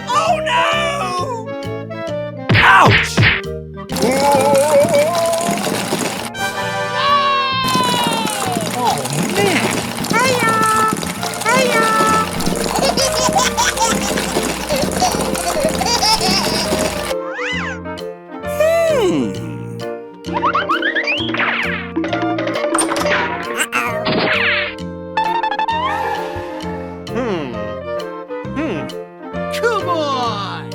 Oh no! Ouch! Oh man! Come on!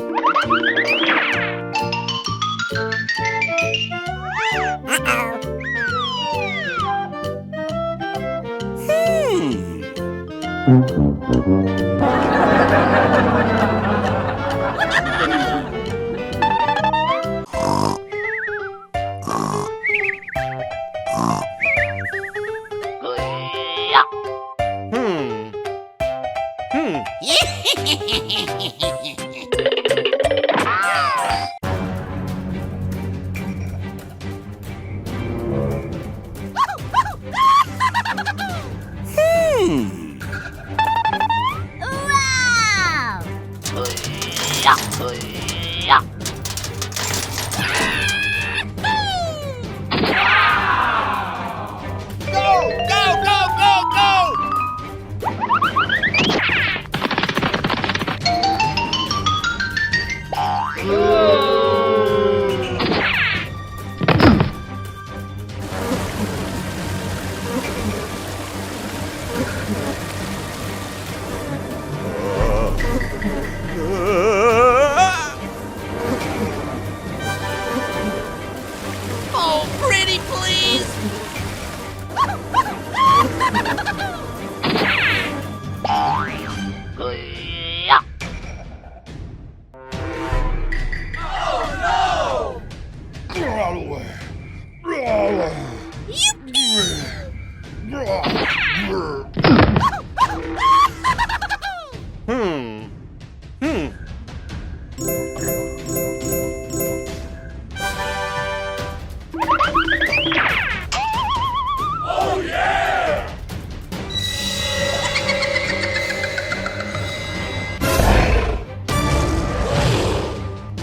Oh, pretty, please!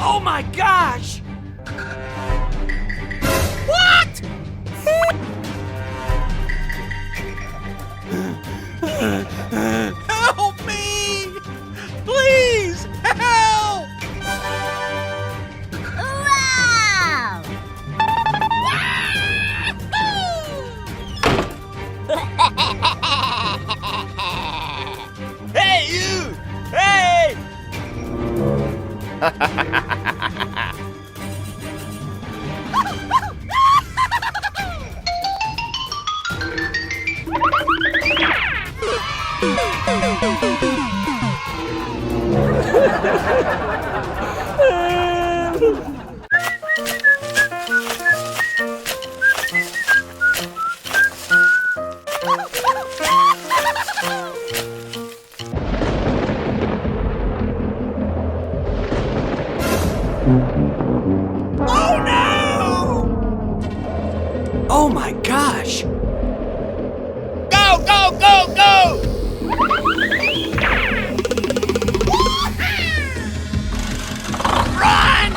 Oh my gosh! What? Help me! Please, help! Wow! Hey, you! Hey! Oh no! Oh my gosh! Go, go, go, go! Run!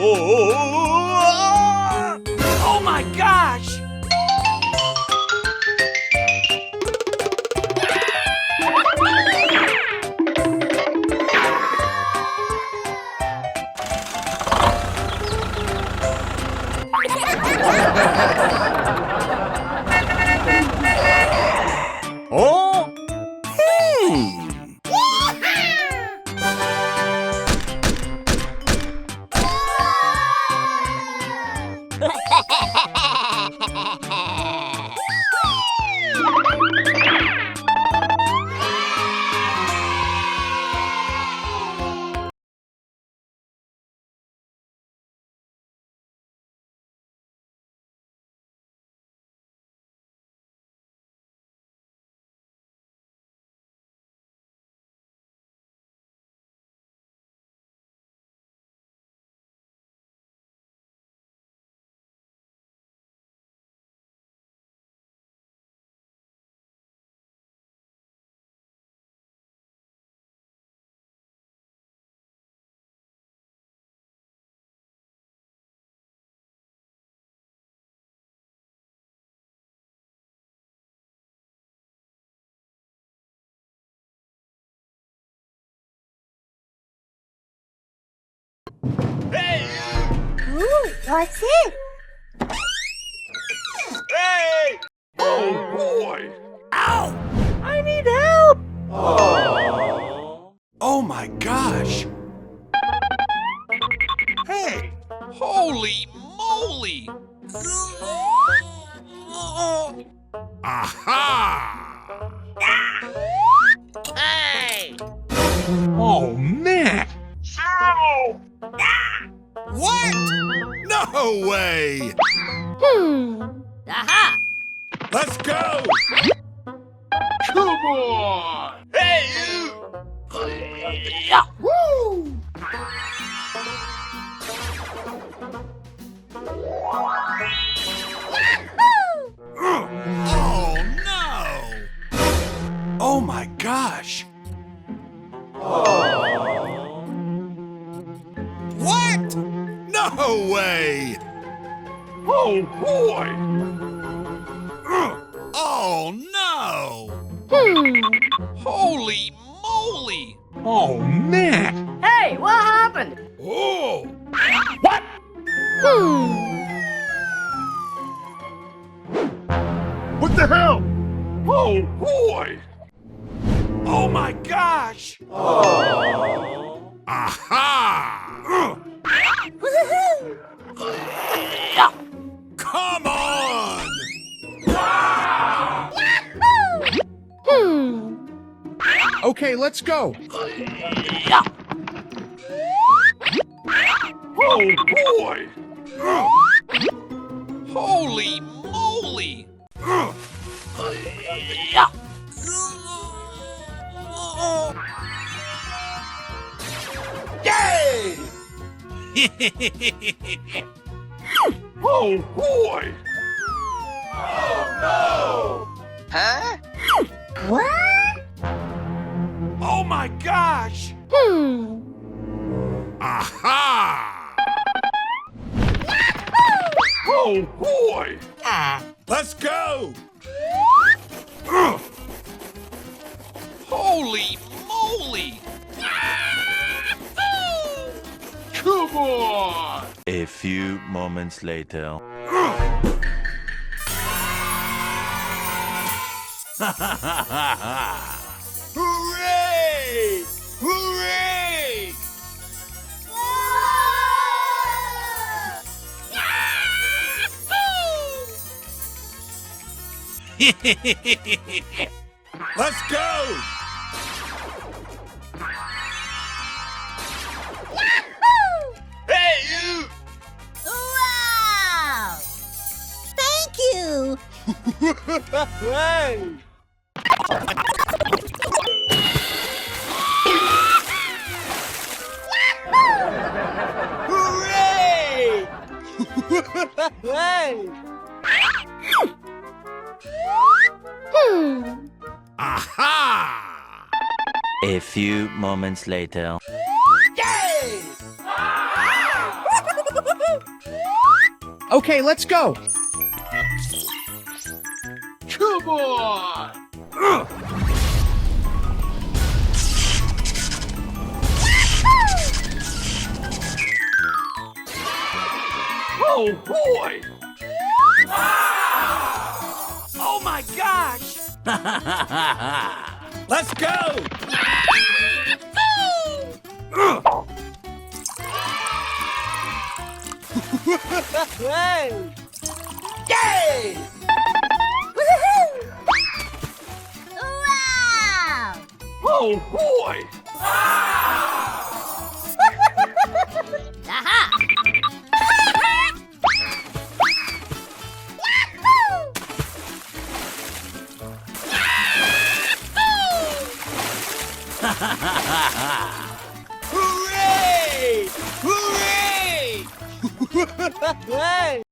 Oh my gosh! Oh! Hey! Ooh, what's it? Hey! Oh boy! Ow! I need help. Oh my gosh! Hey! Holy moly! Aha! Hey. Oh man! What? No way! Aha. Let's go! Come on! Hey, you! Woo. Oh no! Oh my gosh! What? No way! Oh boy! Oh no! Holy moly! Oh man! Hey, what happened? Oh! What? What the hell? Oh boy! Oh my gosh! Aha! Woohoo. Come on! Okay, let's go. Oh boy! Holy moly! Yay! Oh boy! What? Oh my gosh! Aha! Oh boy! Let's go! Holy moly! Come on! A few moments later. Hooray! Hooray! Let's go! Hey, you! Wow! Thank you! Hey! Hooray! Hey! Aha! A few moments later. Yay! Okay, let's go. Come on! Oh boy! Oh my gosh! Let's go! Hey! Yay! Wow! Oh boy! Aha! Hooray! Hooray! Hey!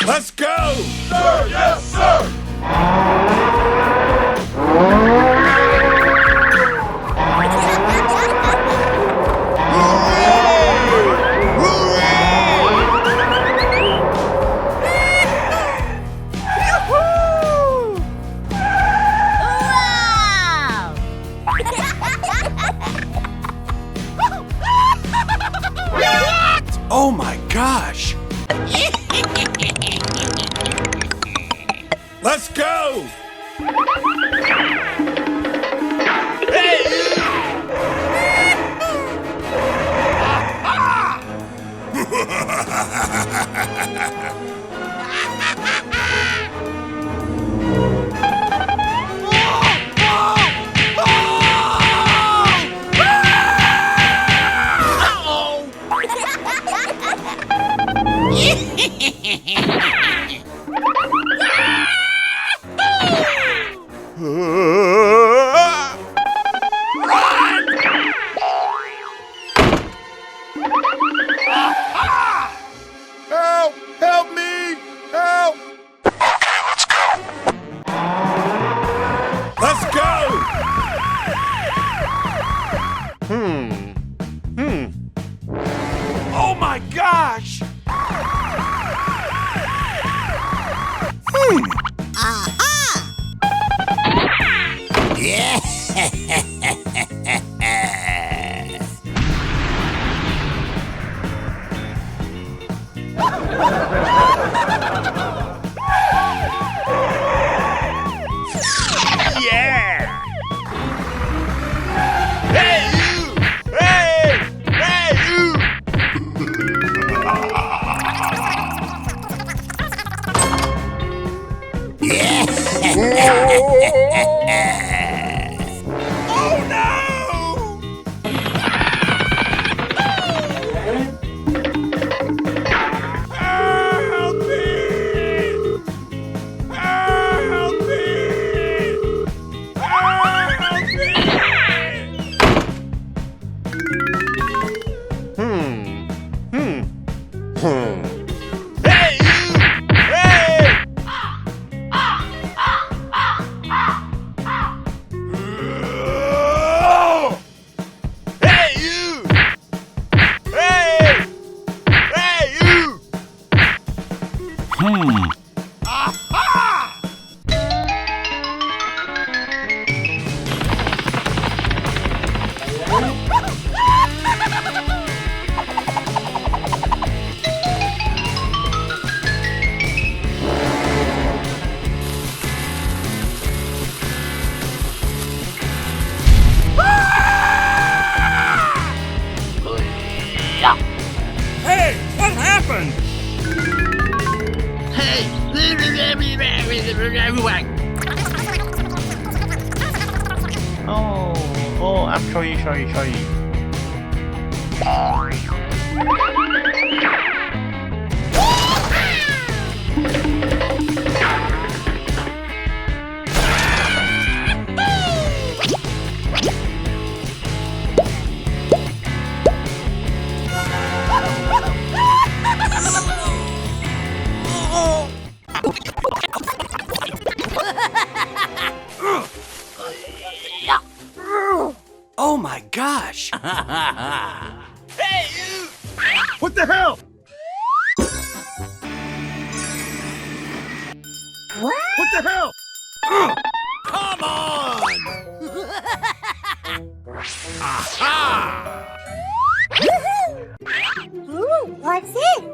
Let's go! Sir, yes, sir! Wow! Oh my gosh! Let's go! Hey! Help! Help me! Help! Let's go! Oh my gosh! Yeah! Hey you! Hey! Hey you! Oh no! Help me! Help me! Help me! Hey you! Hey! Aha! Hey, what happened? Oh, I'm sorry. Oh my gosh! Hey, you! What the hell? What the hell? Come on! Aha! Ooh, what's it?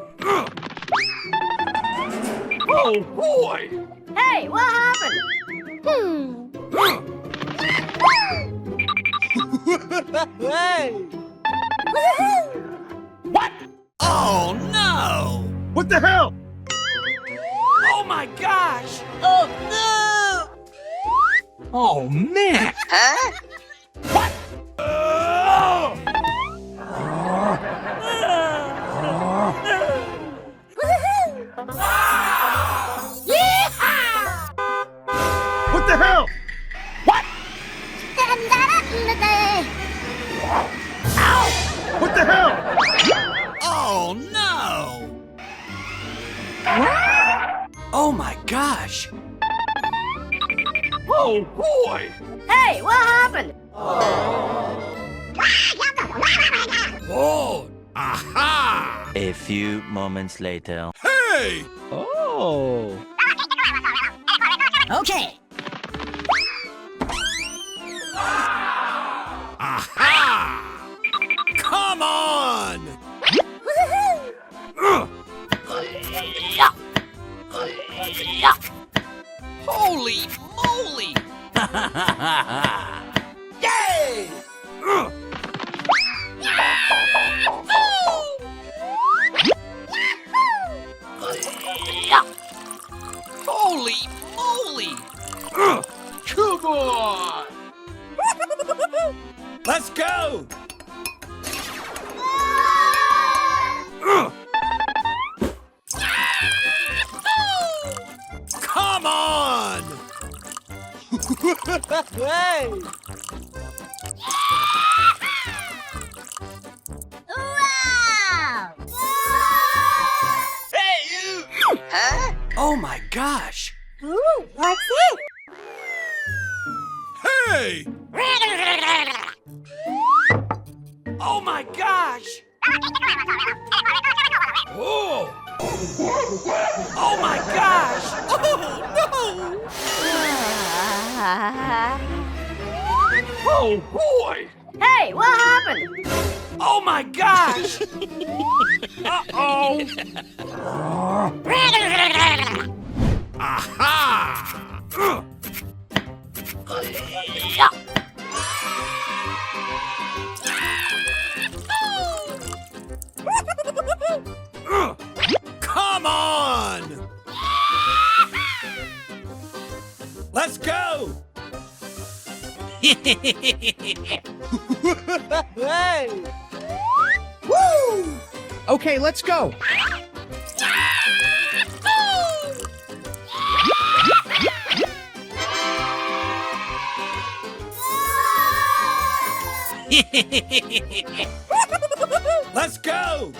Oh boy! Hey, what happened? Hey! What? Oh no! What the hell? Oh my gosh! Oh no! Oh man! What? What the hell? What? What the hell? Oh no! Oh my gosh! Oh boy! Hey, what happened? Oh! Aha! A few moments later. Hey! Oh. Okay. Aha! Come on! Holy moly! Yay! Holy moly! Come on! Let's go! Come on! Hey! Wow! Hey, you! Oh my gosh! Ooh, what's it? Hey! Oh my gosh! Oh! Oh my gosh! Oh boy! Hey, what happened? Oh my gosh! Uh-oh! Aha! Come on! Let's go! Hey! Woo! Okay, let's go. Let's go!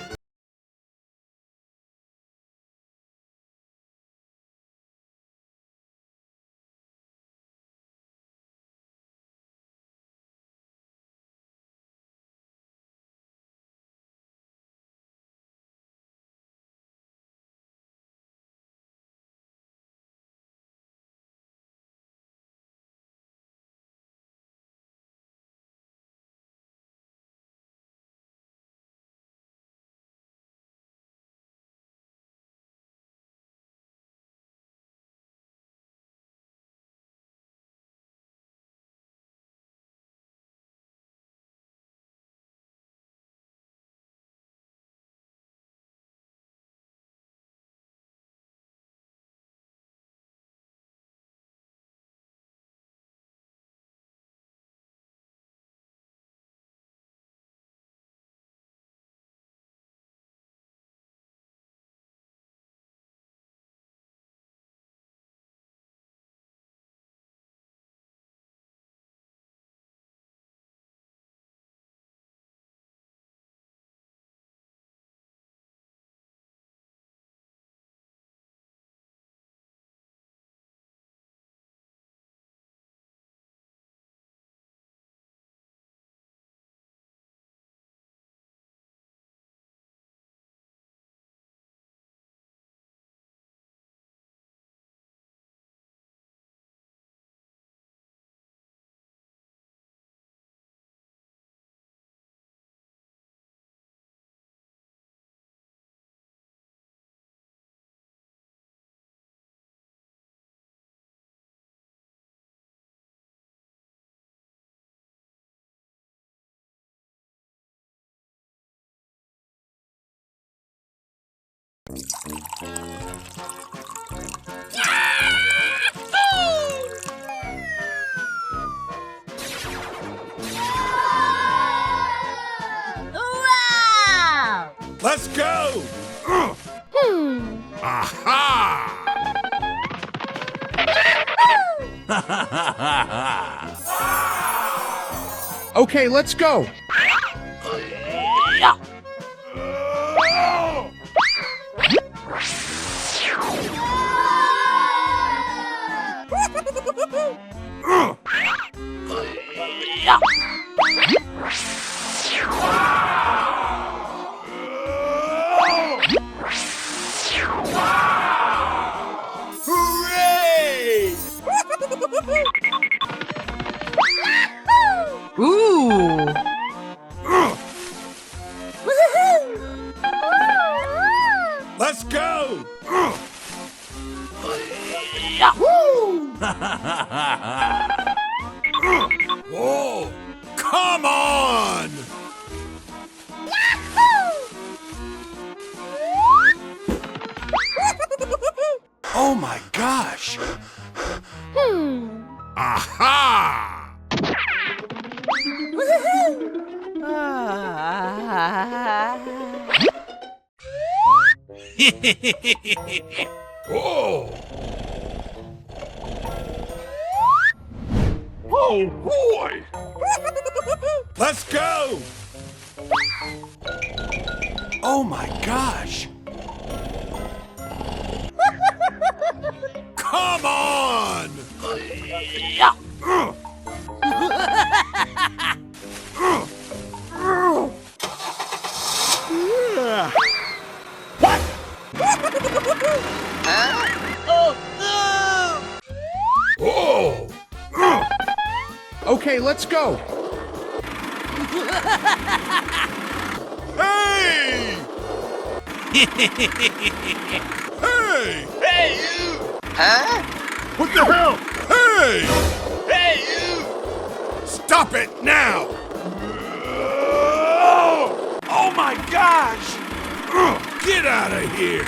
Wow! Let's go! Aha! Okay, let's go. Hooray! Ooh. Let's go! Whoa! Come on! Oh my gosh! Aha! Whoa! Oh boy! Let's go! Oh my gosh! Come on! Whoa! Okay, let's go. Hey! Hey! Hey you! What the hell? Hey! Hey you! Stop it now! Oh my gosh! Get out of here!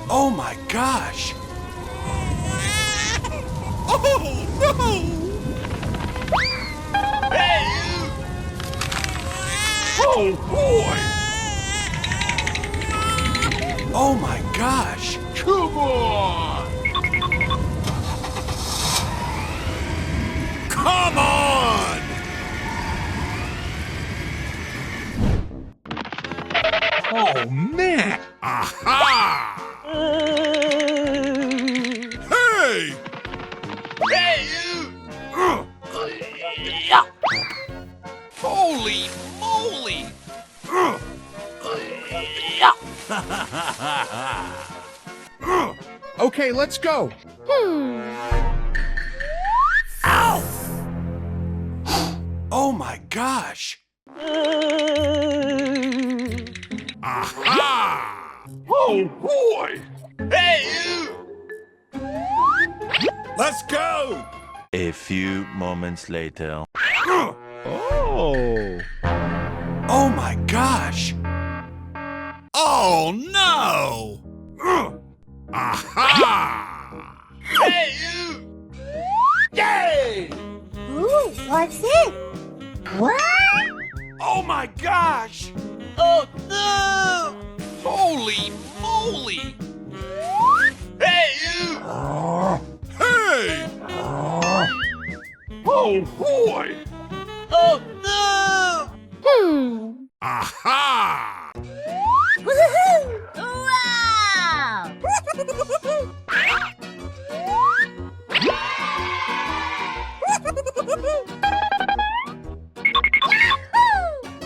Oh my gosh! Oh no! Hey you! Oh boy! Oh my gosh! Come on! Come on! Oh man! Aha! Hey! Hey you! Holy moly! Okay, let's go. Ow! Oh my gosh! Aha! Oh boy! Hey you! Let's go! A few moments later. Oh. Oh my gosh! Oh no! Aha! Hey you! Yay! Ooh, what's it? What? Oh my gosh! Oh no! Holy moly! Hey you! Hey! Oh boy! Oh no! Aha! Woohoo!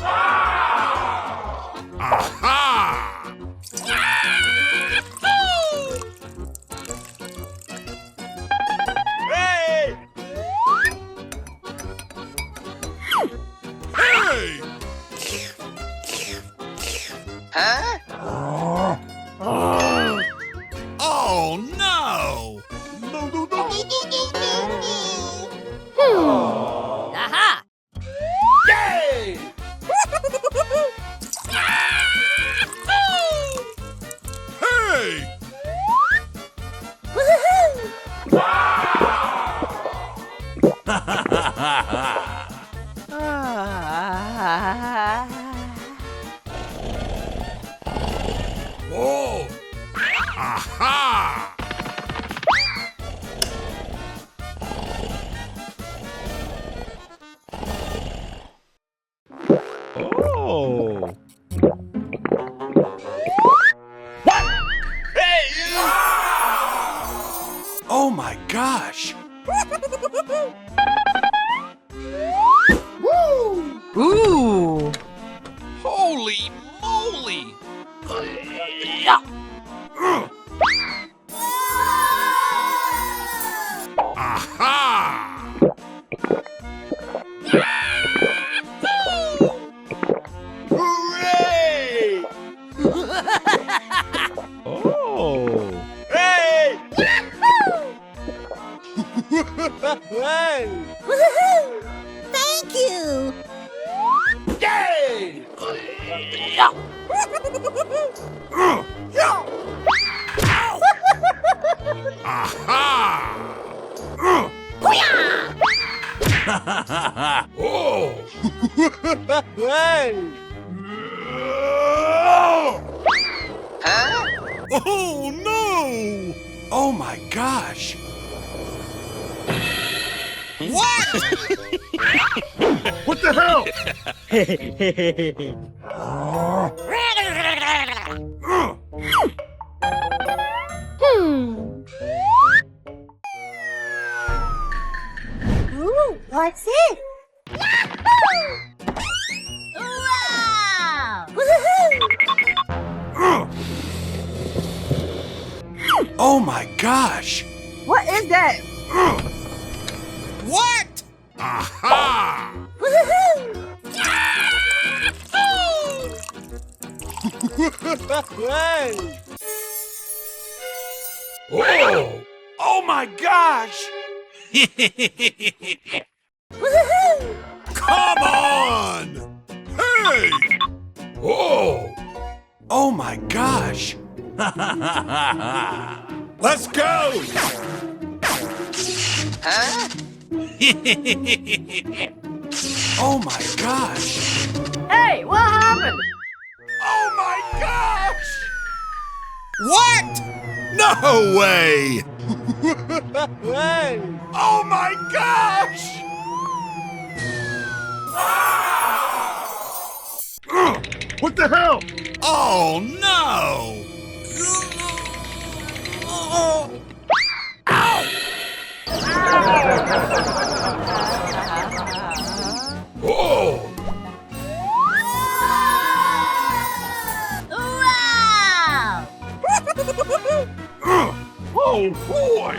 Wow! Hey! Woohoo! Whoa! Aha! Oh. Hey, you! Oh my gosh! Ooh! Holy moly! Aha! Hooray! Oh. Hey! Woohoo! Thank you! Yay! Aha! Oh! Oh no! Oh my gosh! What the hell? Ooh, what's it? Wow! Woohoo! Oh my gosh! What is that? What? Aha! Woohoo! Oh! Oh my gosh! Woohoo! Come on! Hey! Oh! Oh my gosh! Let's go! Oh my gosh! Hey, what happened? Oh my gosh! What? No way! Oh my gosh! What the hell? Oh no! Oh! Wow! Oh boy!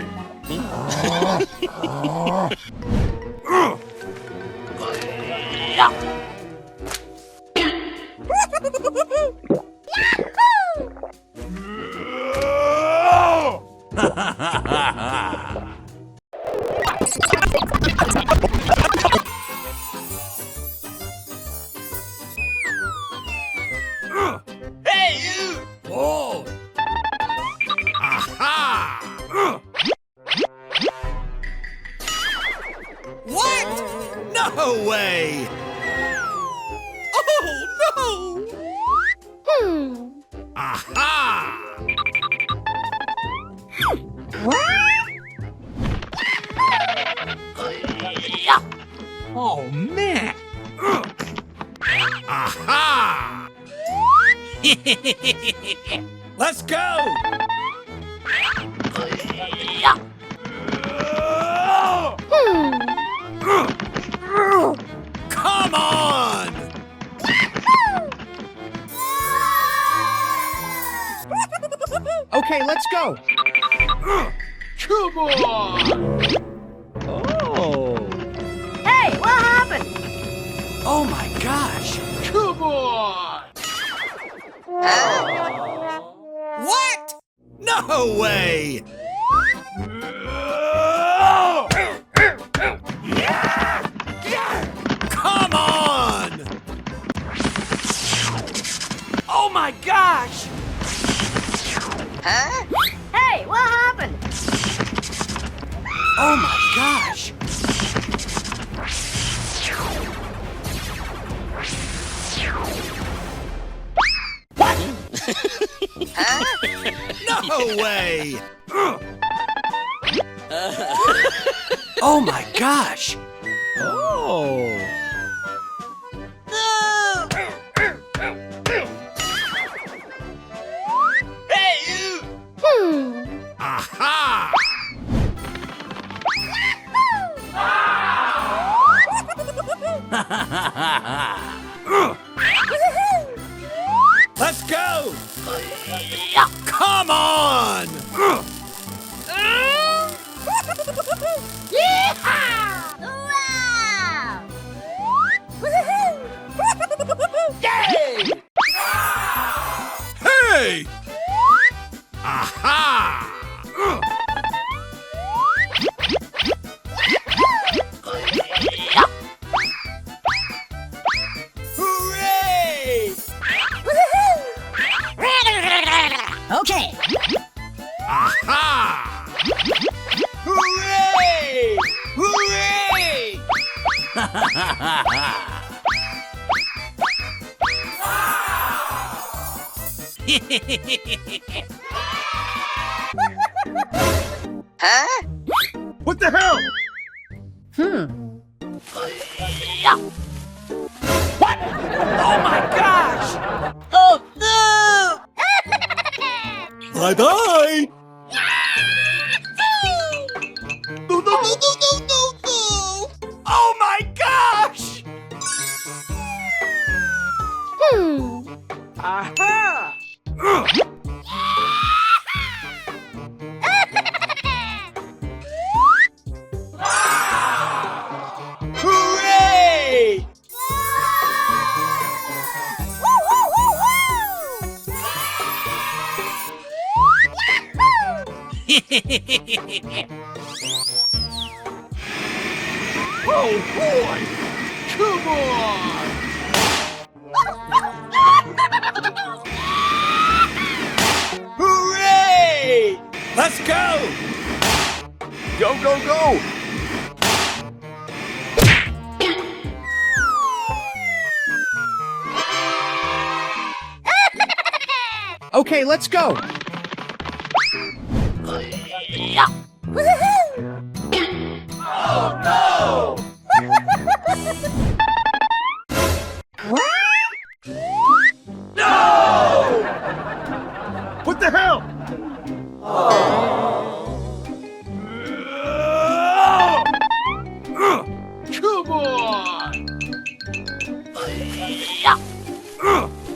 Hey, you! Oh! Aha! What? No way! Oh no! Aha! Oh, man! Aha! Let's go! Come on! Okay, let's go! Come on! Oh. Hey, what happened? Oh my gosh! Come on! What? No way! Come on! Oh my gosh! Hey, what happened? Oh my gosh! No way! Oh my gosh! Oh. Hey, you! Aha! Let's go! Come on! Wow! Hey! Aha! Hooray! Okay. Aha! Hooray! Hooray! What the hell? Oh my gosh! Bye bye! Oh my gosh! Aha! Hooray! Oh boy! Come on! Hooray! Let's go! Go, go, go! Okay, let's go! What the hell? Come on!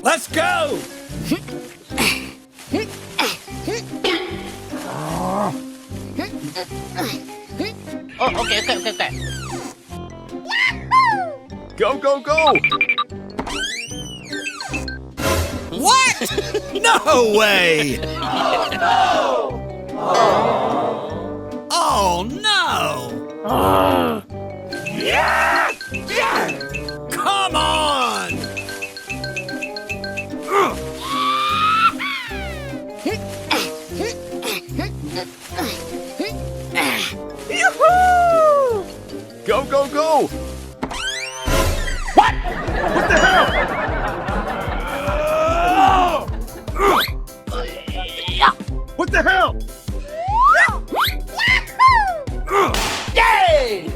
Let's go! Oh, okay. Go, go, go! What? No way! Oh no! Come on! Go, go, go! What? What the hell? What the hell? Yay!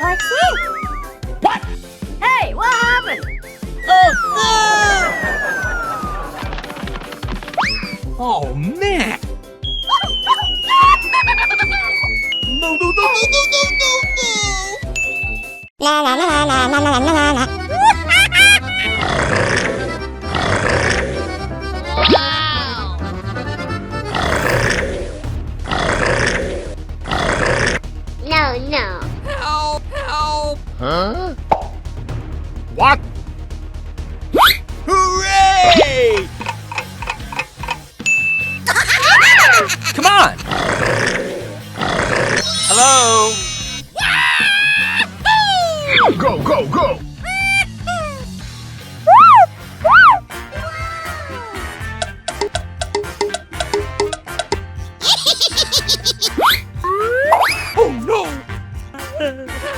What's it? What? Hey, what happened? Oh, man! La la la la la la la la la. No. Huh? What? Hooray! Come on! go, go! Oh no!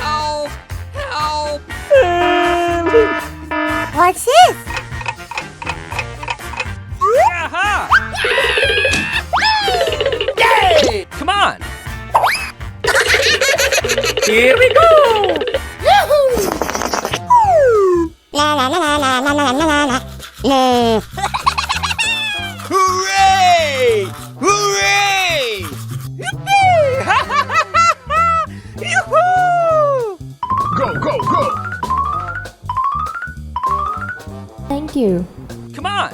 Help! Help! What's this? Aha! Yay! Come on! Here we go! La la la la la la la la la. No. Hooray! Hooray! Yoo-hoo! Go, go, go! Thank you. Come on!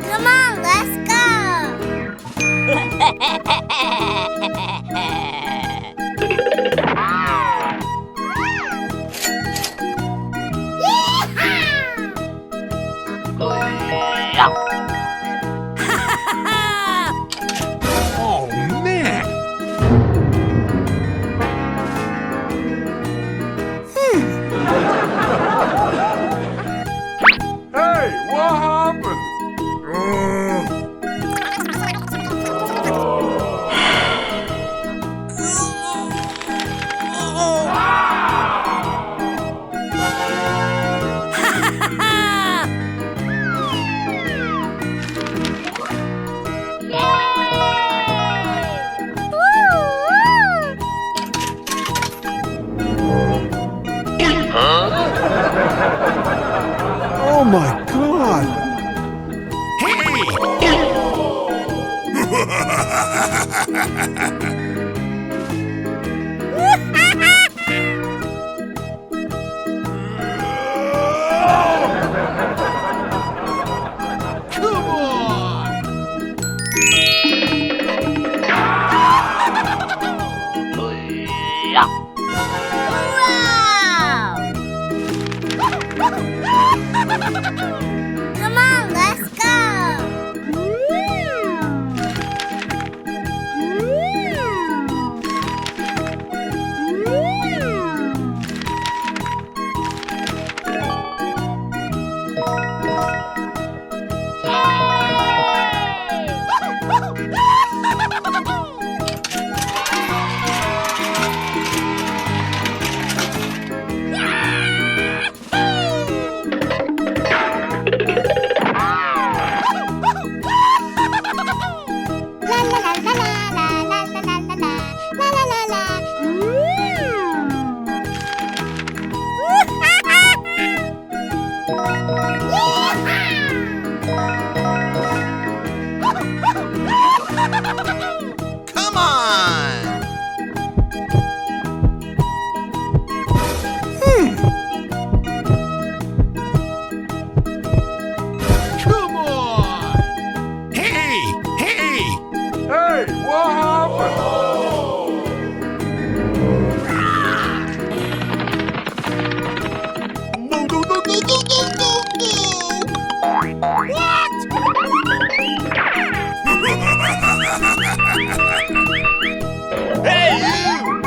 Come on, let's Oh, man! Come on, let's go! La la la la la la la la la la la la la. Come on! Come on! Hey! Hey! Hey, what happened? No, no, no, no, no, no, no, no! Hey, you!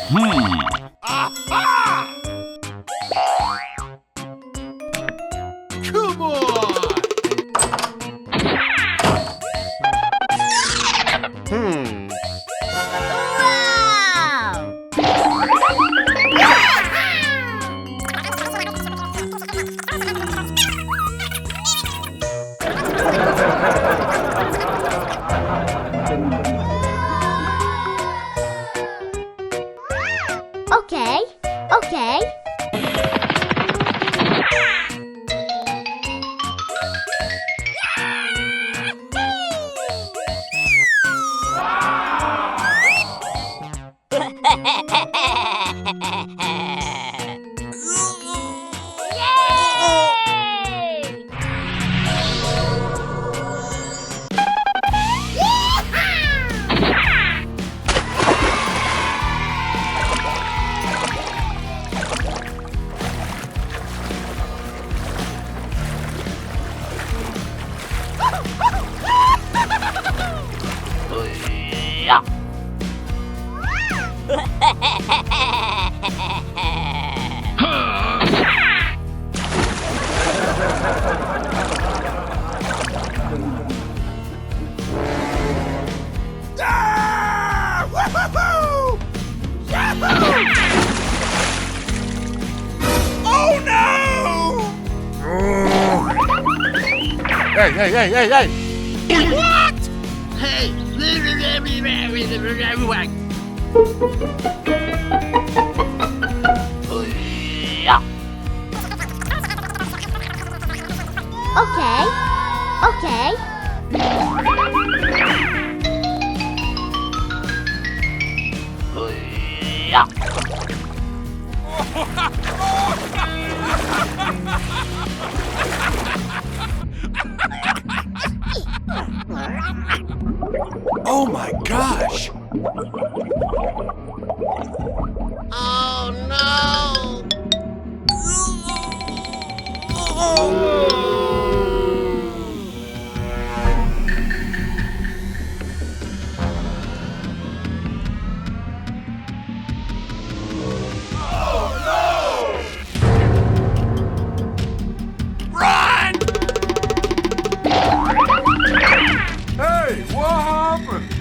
Come on! Okay, okay. Oh no! Hey! What? Hey! Okay, okay. Oh my gosh! Oh no! Run! Hey! What happened?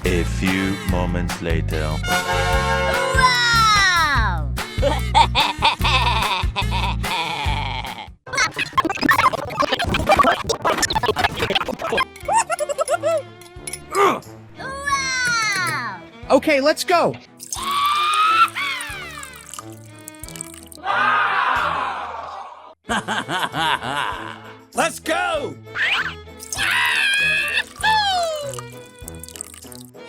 A few moments later. Wow! Wow! Okay, let's go. Let's go!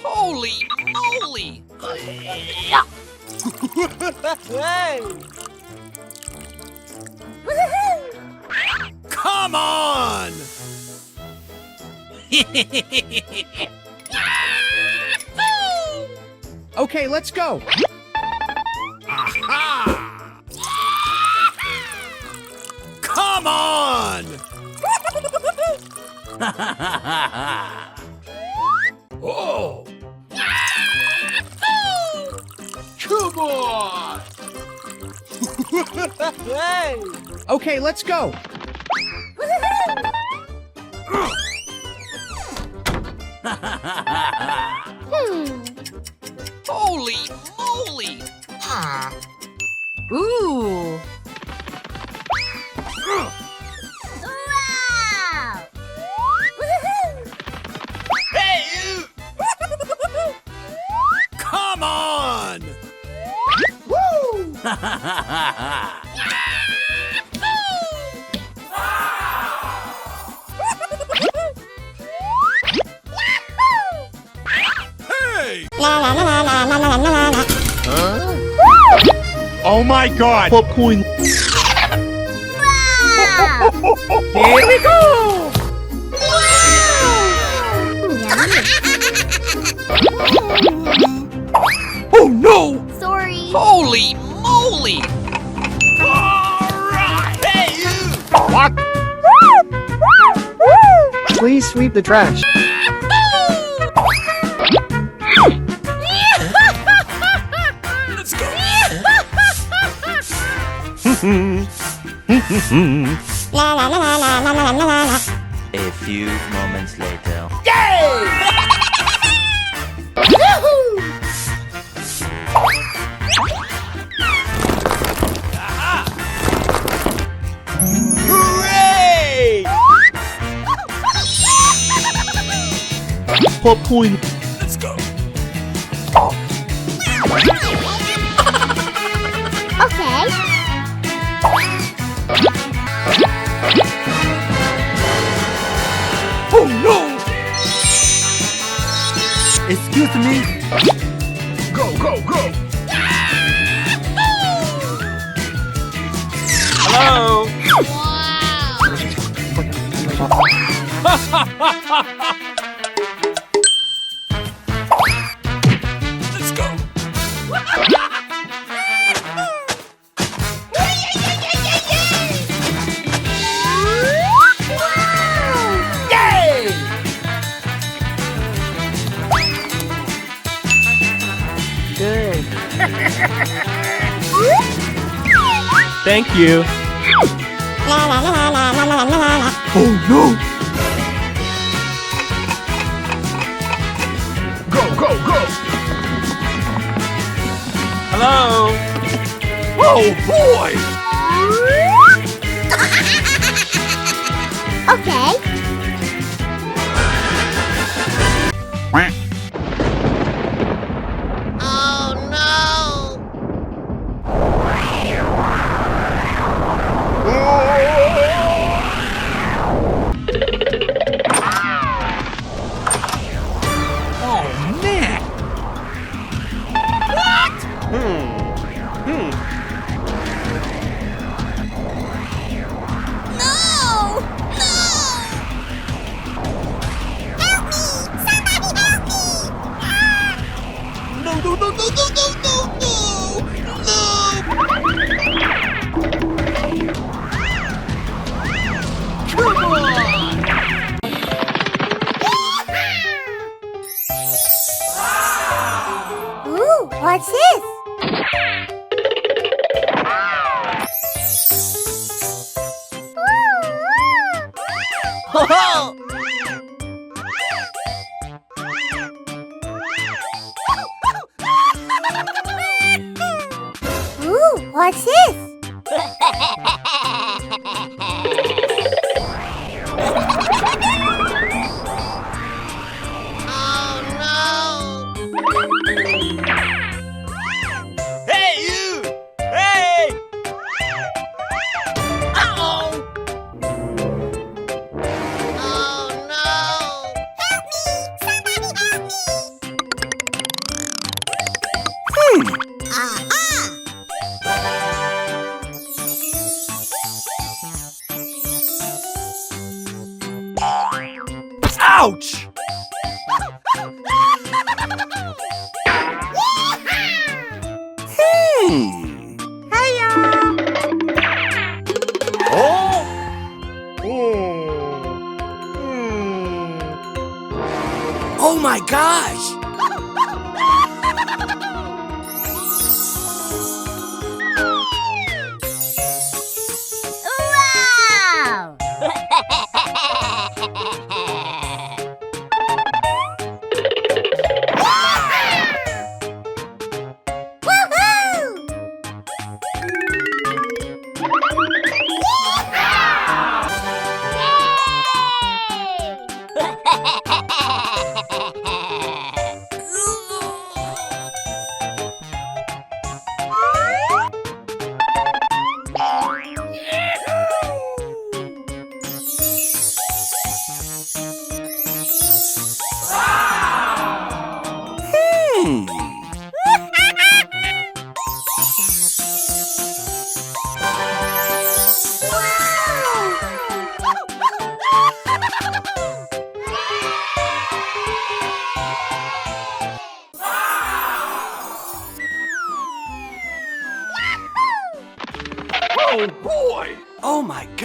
Holy moly! Come on! Okay, let's go. Aha! Come on! Oh! Come on! Okay, let's go. Holy moly! Ooh. Wow! Hey, you! Come on! Woo! Hey! Oh my god! Popcorn. Here we go! Oh no! Sorry. Holy moly! Alright! Hey, you! What? Please sweep the trash. Let's go! A few moments later. Hooray! Popcorn. Let's go! Okay. Oh no! Excuse me. Go, go, go! Hello? Let's go! Yay! Good. Thank you. Oh no! Go, go, go! Hello? Oh boy! Okay. Oh no! Oh man! No! No! Help me! Somebody help me! No, no, no, no, no, no, no, no! No! Come on! Ooh, what's this? Ho ho! Ooh, what's this? Hey, you! Hey! Uh-oh! Ouch! Oh my gosh!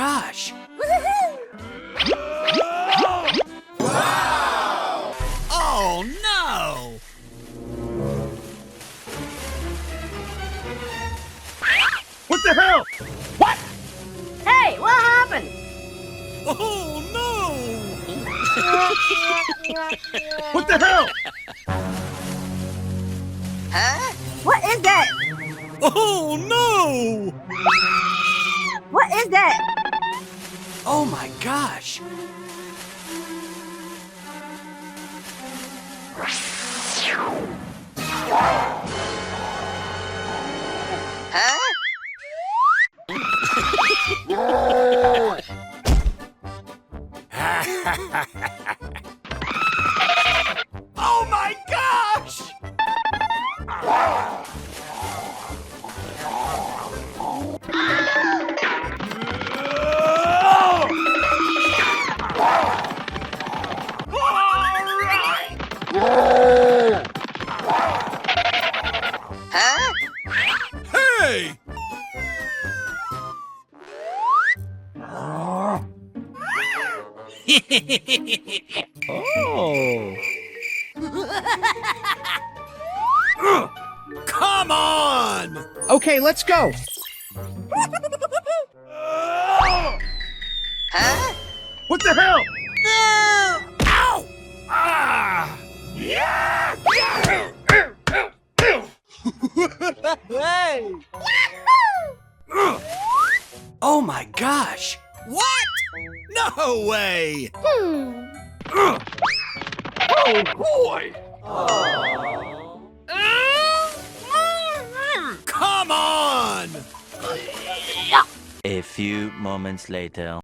gosh! Oh no! What the hell? Hey, what happened? Oh no! What the hell? What is that? Oh no! What is that? Oh my gosh! Oh my gosh! Hey! Oh. Come on! Okay, let's go. What the hell? Ow! Ah! Yeah! Hey. Oh my gosh! What? No way! Oh boy! Come on! A few moments later.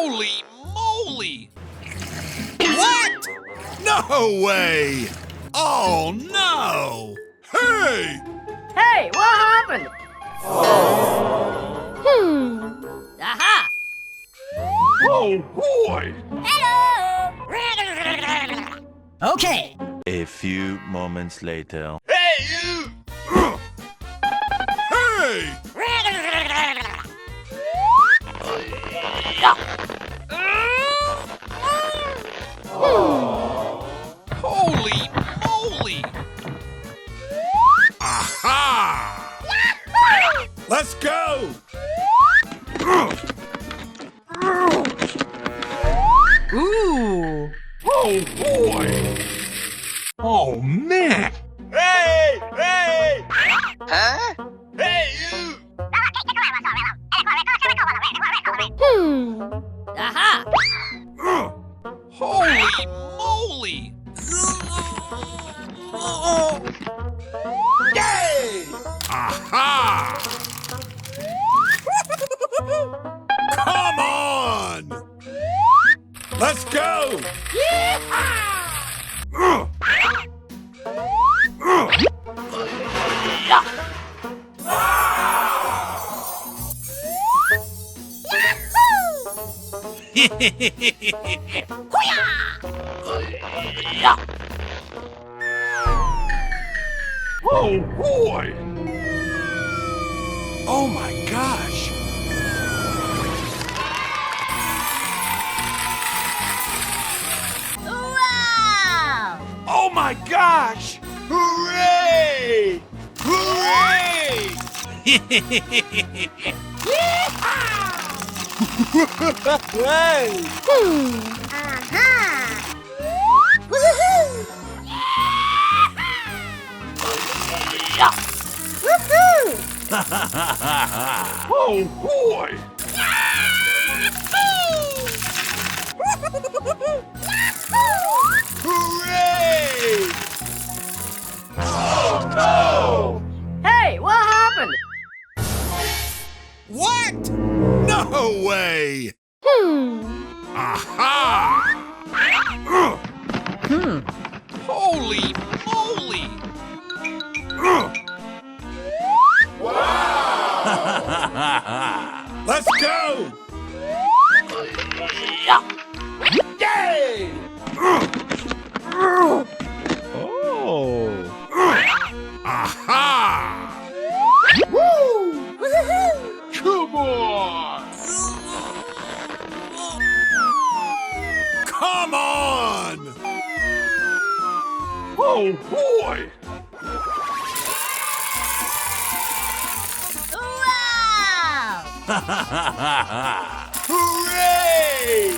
Holy moly! What? No way! Oh no! Hey! Hey, what happened? Aha! Oh boy! Okay. A few moments later. Hey, you! Hey! Holy moly! Aha! Let's go! Ooh. Oh boy! Oh man! Hey! Hey! Hey, you! Aha! Holy moly! Yay! Aha! Come on! Let's go! Oh boy! Oh my gosh! Wow! Oh my gosh! Hooray! Hooray! Aha! Woohoo! Woohoo! Oh boy! Hooray! Hey, what happened? What? No way! Aha! Holy moly! Let's go! Yay! Oh! Aha! Woohoo! Come on! Come on! Oh boy! Wow! Hooray!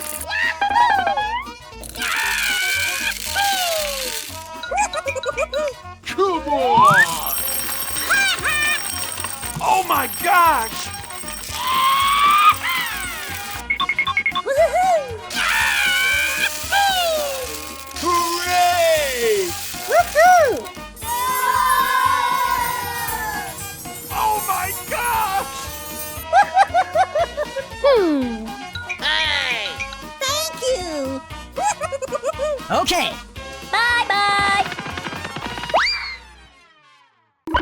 Come on! Oh my gosh! Hooray! Woohoo! Oh my gosh! Thank you! Okay. Bye-bye!